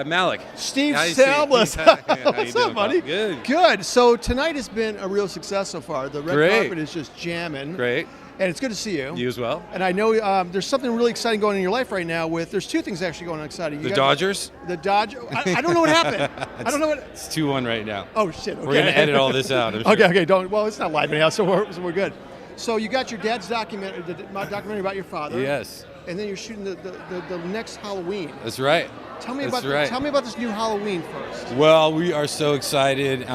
Malek. Steve Hi, Samblis. Steve. How you What's up, doing, buddy? pal? Good. Good. So tonight has been a real success so far. The red Great. carpet is just jamming. Great. And it's good to see you. You as well. And I know there's something really exciting going on in your life right now. There's two things actually going on exciting. The Dodgers? The Dodgers. I don't know what happened. I don't know what. It's 2-1 right now. Oh shit. Okay. We're going to edit all this out. I'm sure. Okay. Don't. Well, it's not live anyhow, so we're good. So you got your dad's documentary about your father. Yes. And then you're shooting the next Halloween. That's right. Tell me That's about right. tell me about this new Halloween first. Well, we are so excited.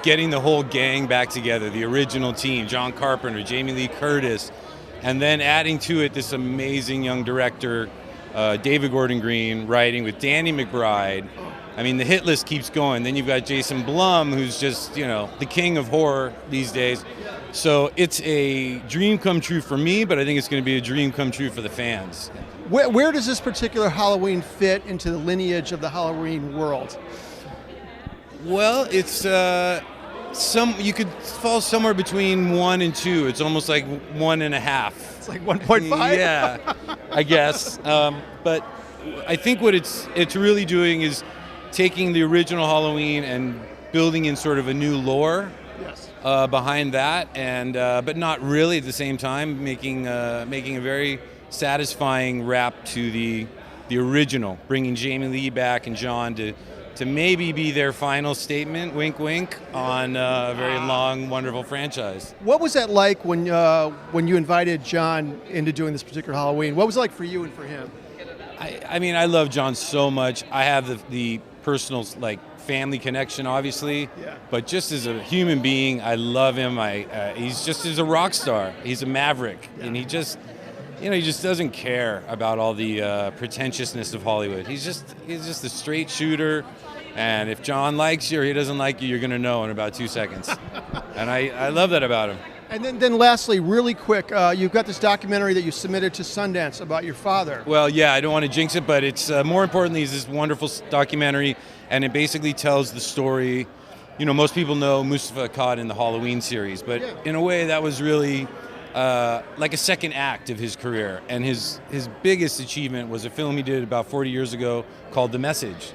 Getting the whole gang back together, the original team, John Carpenter, Jamie Lee Curtis, and then adding to it this amazing young director, David Gordon Green, writing with Danny McBride. I mean, the hit list keeps going. Then you've got Jason Blum, who's just, the king of horror these days. So it's a dream come true for me, but I think it's going to be a dream come true for the fans. Where does this particular Halloween fit into the lineage of the Halloween world? Well, it's you could fall somewhere between 1 and 2. It's almost like 1.5. It's like 1.5? Yeah, I guess. But I think what it's really doing is taking the original Halloween and building in sort of a new lore. Yes. Behind that, and but not really at the same time, making a very satisfying wrap to the original, bringing Jamie Lee back and John to maybe be their final statement, wink wink, on a very long, wonderful franchise. What was that like when you invited John into doing this particular Halloween? What was it like for you and for him? I mean, I love John so much. I have the personal family connection, obviously, yeah. But just as a human being, I love him. He's a rock star. He's a maverick, yeah. And he just doesn't care about all the pretentiousness of Hollywood. He's just a straight shooter, and if John likes you or he doesn't like you, you're going to know in about 2 seconds. And I love that about him. And then lastly, really quick, you've got this documentary that you submitted to Sundance about your father. Well, yeah, I don't want to jinx it, but it's more importantly is this wonderful documentary, and it basically tells the story. Most people know Mustafa Akkad in the Halloween series, but yeah. In a way that was really like a second act of his career. And his biggest achievement was a film he did about 40 years ago called The Message.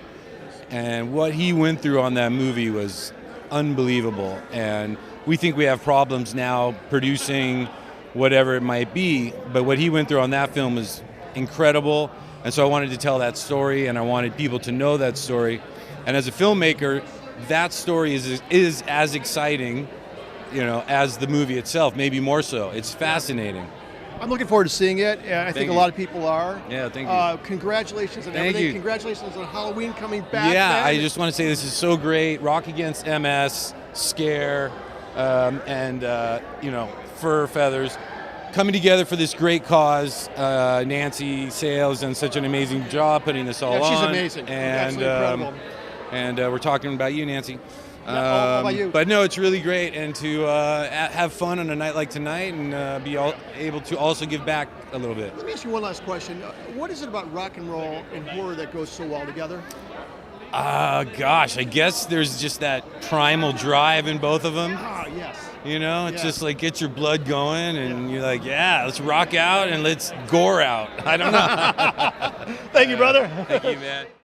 And what he went through on that movie was unbelievable. And we think we have problems now producing whatever it might be, but what he went through on that film was incredible. And so I wanted to tell that story, and I wanted people to know that story. And as a filmmaker, that story is as exciting, as the movie itself, maybe more so. It's fascinating. I'm looking forward to seeing it. I think a lot of people are. Yeah, thank you. Congratulations on Thank everything. you. Congratulations on Halloween coming back. Yeah, man. I just want to say this is so great. Rock Against MS, Scare, and Fur Feathers coming together for this great cause. Nancy Sales done such an amazing job putting this all on. She's amazing. And incredible. And we're talking about you, Nancy. All about you. But no, it's really great, and to have fun on a night like tonight, and be able to also give back a little bit. Let me ask you one last question. What is it about rock and roll and horror that goes so well together? Gosh, I guess there's just that primal drive in both of them. Ah, yes. It's just like get your blood going, and you're like, yeah, let's rock out and let's gore out. I don't know. Thank you, brother. Thank you, man.